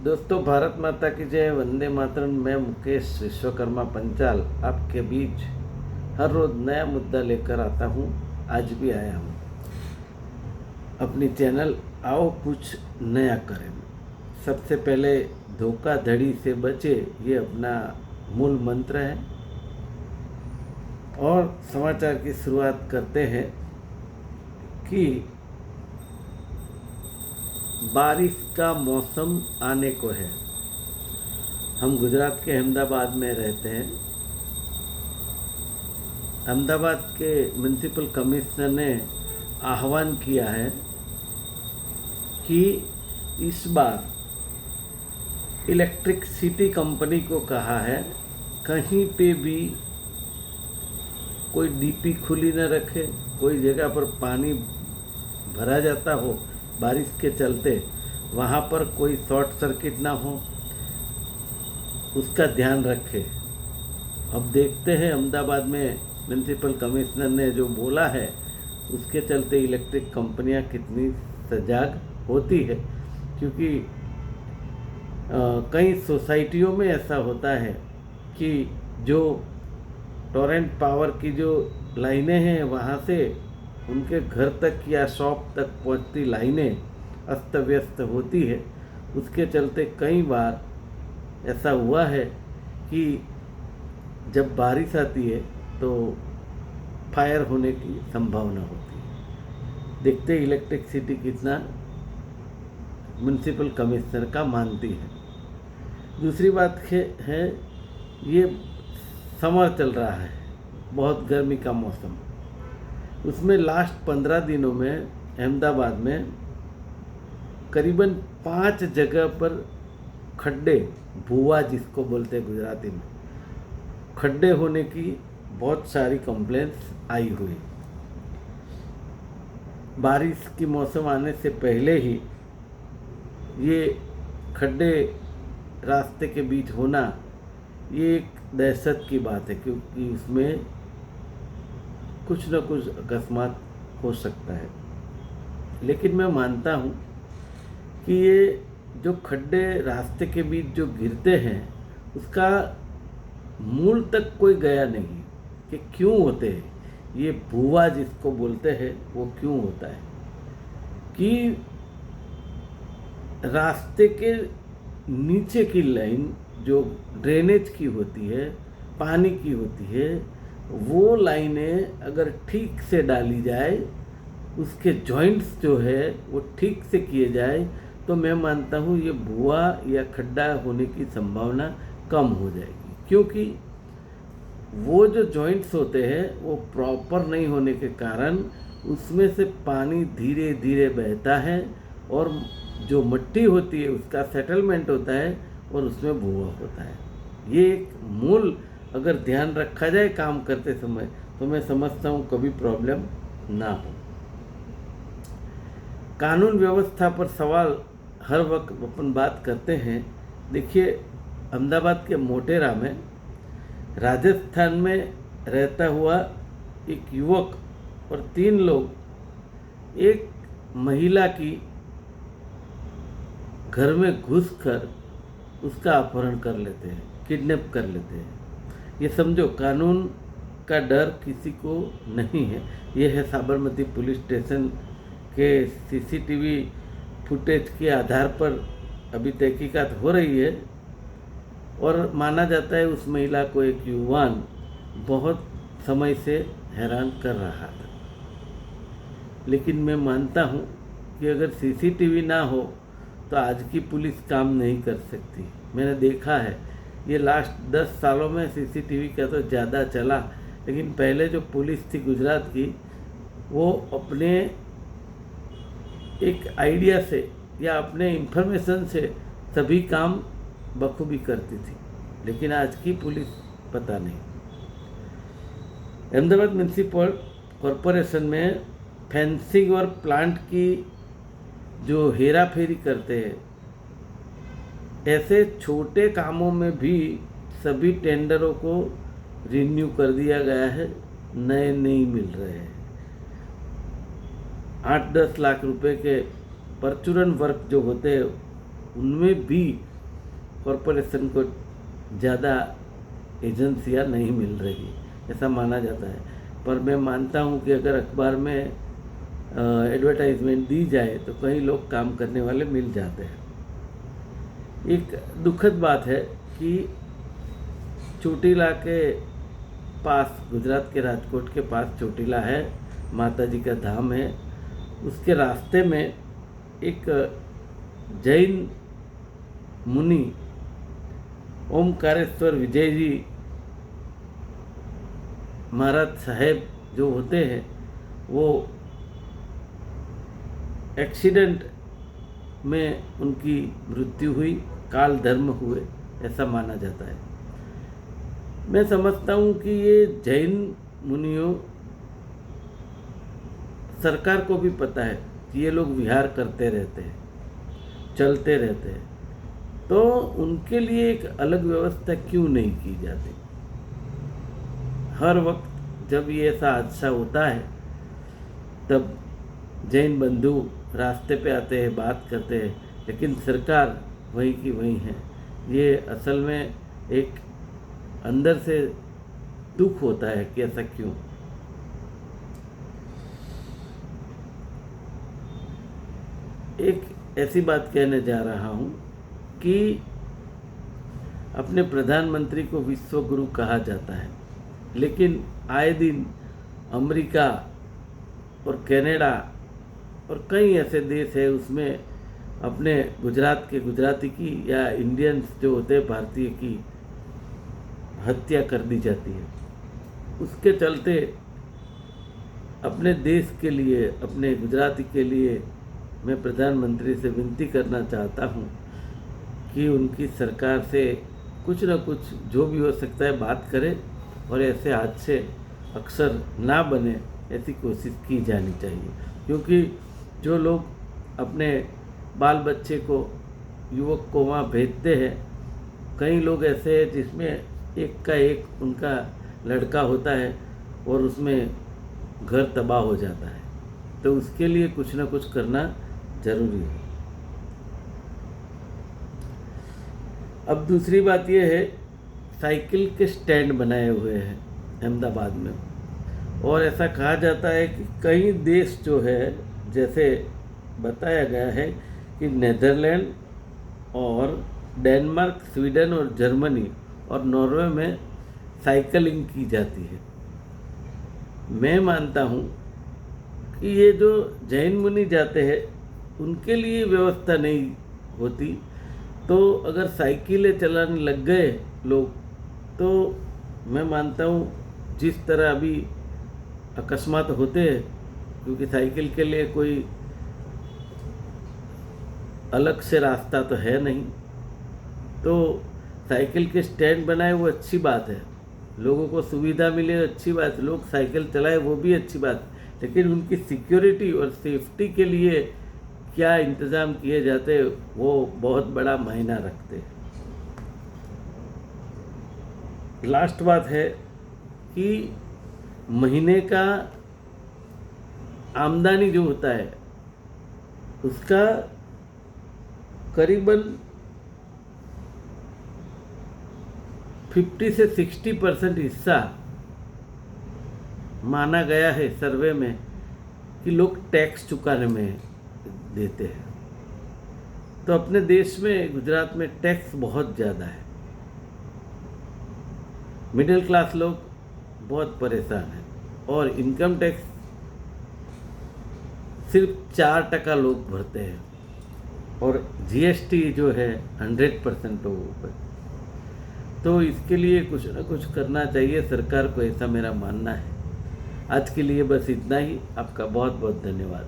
दोस्तों, भारत माता की जय, वंदे मातरम। मैं मुकेश विश्वकर्मा पंचाल आपके बीच हर रोज नया मुद्दा लेकर आता हूँ। आज भी आया हूँ अपनी चैनल आओ कुछ नया करें। सबसे पहले धोखाधड़ी से बचे, ये अपना मूल मंत्र है। और समाचार की शुरुआत करते हैं कि बारिश का मौसम आने को है। हम गुजरात के अहमदाबाद में रहते हैं। अहमदाबाद के म्यूनसिपल कमिश्नर ने आह्वान किया है कि इस बार इलेक्ट्रिसिटी कंपनी को कहा है कहीं पे भी कोई डीपी खुली न रखे, कोई जगह पर पानी भरा जाता हो बारिश के चलते, वहाँ पर कोई शॉर्ट सर्किट ना हो, उसका ध्यान रखे। अब देखते हैं अहमदाबाद में म्यूनसिपल कमिश्नर ने जो बोला है उसके चलते इलेक्ट्रिक कंपनियां कितनी सजाग होती है। क्योंकि कई सोसाइटियों में ऐसा होता है कि जो टोरेंट पावर की जो लाइनें हैं वहाँ से उनके घर तक या शॉप तक पहुँचती लाइनें अस्त व्यस्त होती है। उसके चलते कई बार ऐसा हुआ है कि जब बारिश आती है तो फायर होने की संभावना होती है। देखते इलेक्ट्रिसिटी कितना म्यूनसिपल कमिश्नर का मानती है। दूसरी बात है, ये समर चल रहा है, बहुत गर्मी का मौसम। उसमें लास्ट 15 दिनों में अहमदाबाद में करीबन 5 जगह पर खड्डे, भुआ जिसको बोलते हैं गुजराती में, खड्डे होने की बहुत सारी कंप्लेंट्स आई हुई। बारिश की मौसम आने से पहले ही ये खड्डे रास्ते के बीच होना, ये एक दहशत की बात है, क्योंकि उसमें कुछ न कुछ अकस्मात हो सकता है। लेकिन मैं मानता हूँ कि ये जो खड्डे रास्ते के बीच जो गिरते हैं उसका मूल तक कोई गया नहीं कि क्यों होते हैं। ये भुआ जिसको बोलते हैं वो क्यों होता है कि रास्ते के नीचे की लाइन जो ड्रेनेज की होती है, पानी की होती है, वो लाइनें अगर ठीक से डाली जाए, उसके जॉइंट्स जो है वो ठीक से किए जाए, तो मैं मानता हूँ ये भुआ या खड्डा होने की संभावना कम हो जाएगी। क्योंकि वो जो जॉइंट्स होते हैं वो प्रॉपर नहीं होने के कारण उसमें से पानी धीरे धीरे बहता है और जो मिट्टी होती है उसका सेटलमेंट होता है और उसमें भुआ होता है। ये एक मूल अगर ध्यान रखा जाए काम करते समय, तो मैं समझता हूँ कभी प्रॉब्लम ना हो। कानून व्यवस्था पर सवाल हर वक्त अपन बात करते हैं। देखिए, अहमदाबाद के मोटेरा में राजस्थान में रहता हुआ एक युवक और 3 लोग एक महिला की घर में घुसकर उसका अपहरण कर लेते हैं, किडनैप कर लेते हैं। ये समझो, कानून का डर किसी को नहीं है। ये है साबरमती पुलिस स्टेशन के सीसीटीवी फुटेज के आधार पर अभी तहकीकात हो रही है और माना जाता है उस महिला को एक युवान बहुत समय से हैरान कर रहा था। लेकिन मैं मानता हूँ कि अगर सीसीटीवी ना हो तो आज की पुलिस काम नहीं कर सकती। मैंने देखा है ये लास्ट 10 सालों में सीसीटीवी का तो ज़्यादा चला, लेकिन पहले जो पुलिस थी गुजरात की, वो अपने एक आइडिया से या अपने इंफॉर्मेशन से सभी काम बखूबी करती थी। लेकिन आज की पुलिस पता नहीं। अहमदाबाद म्यूनसिपल कॉरपोरेशन में फेंसिंग और प्लांट की जो हेरा फेरी करते हैं, ऐसे छोटे कामों में भी सभी टेंडरों को रिन्यू कर दिया गया है, नए नहीं मिल रहे हैं। 8-10 लाख रुपए के परचूरन वर्क जो होते हैं उनमें भी कॉरपोरेशन को ज़्यादा एजेंसियां नहीं मिल रही, ऐसा माना जाता है। पर मैं मानता हूं कि अगर अखबार में एडवर्टाइजमेंट दी जाए तो कई लोग काम करने वाले मिल जाते हैं। एक दुखद बात है कि चोटीला के पास, गुजरात के राजकोट के पास चोटीला है, माता जी का धाम है, उसके रास्ते में एक जैन मुनि ओमकारेश्वर विजय जी महाराज साहेब जो होते हैं, वो एक्सीडेंट में उनकी मृत्यु हुई, काल धर्म हुए, ऐसा माना जाता है। मैं समझता हूँ कि ये जैन मुनियों, सरकार को भी पता है कि ये लोग विहार करते रहते हैं, चलते रहते हैं, तो उनके लिए एक अलग व्यवस्था क्यों नहीं की जाती। हर वक्त जब ये ऐसा हादसा होता है तब जैन बंधु रास्ते पे आते हैं, बात करते हैं, लेकिन सरकार वहीं की वहीं है। ये असल में एक अंदर से दुख होता है कि ऐसा क्यों। एक ऐसी बात कहने जा रहा हूँ कि अपने प्रधानमंत्री को विश्व गुरु कहा जाता है, लेकिन आए दिन अमेरिका और कनाडा और कई ऐसे देश है, उसमें अपने गुजरात के गुजराती की या इंडियंस जो होते हैं भारतीय की हत्या कर दी जाती है। उसके चलते अपने देश के लिए, अपने गुजराती के लिए मैं प्रधानमंत्री से विनती करना चाहता हूँ कि उनकी सरकार से कुछ न कुछ जो भी हो सकता है बात करें और ऐसे हादसे अक्सर ना बने, ऐसी कोशिश की जानी चाहिए। क्योंकि जो लोग अपने बाल बच्चे को, युवक को वहाँ भेजते हैं, कई लोग ऐसे हैं जिसमें एक का एक उनका लड़का होता है और उसमें घर तबाह हो जाता है, तो उसके लिए कुछ ना कुछ करना जरूरी है। अब दूसरी बात यह है, साइकिल के स्टैंड बनाए हुए हैं अहमदाबाद में, और ऐसा कहा जाता है कि कई देश जो है, जैसे बताया गया है कि नीदरलैंड और डेनमार्क, स्वीडन और जर्मनी और नॉर्वे में साइकिलिंग की जाती है। मैं मानता हूँ कि ये जो जैन मुनि जाते हैं उनके लिए व्यवस्था नहीं होती, तो अगर साइकिलें चलाने लग गए लोग, तो मैं मानता हूँ जिस तरह अभी अकस्मात होते हैं, क्योंकि साइकिल के लिए कोई अलग से रास्ता तो है नहीं, तो साइकिल के स्टैंड बनाए वो अच्छी बात है, लोगों को सुविधा मिले अच्छी बात, लोग साइकिल चलाए वो भी अच्छी बात, लेकिन उनकी सिक्योरिटी और सेफ्टी के लिए क्या इंतज़ाम किए जाते वो बहुत बड़ा मायना रखते हैं। लास्ट बात है कि महीने का आमदनी जो होता है उसका करीबन 50 से 60% हिस्सा माना गया है सर्वे में कि लोग टैक्स चुकाने में देते हैं। तो अपने देश में, गुजरात में टैक्स बहुत ज़्यादा है, मिडिल क्लास लोग बहुत परेशान हैं, और इनकम टैक्स सिर्फ 4% लोग भरते हैं, और जीएसटी जो है 100% लोगों पर। तो इसके लिए कुछ ना कुछ करना चाहिए सरकार को, ऐसा मेरा मानना है। आज के लिए बस इतना ही। आपका बहुत बहुत धन्यवाद।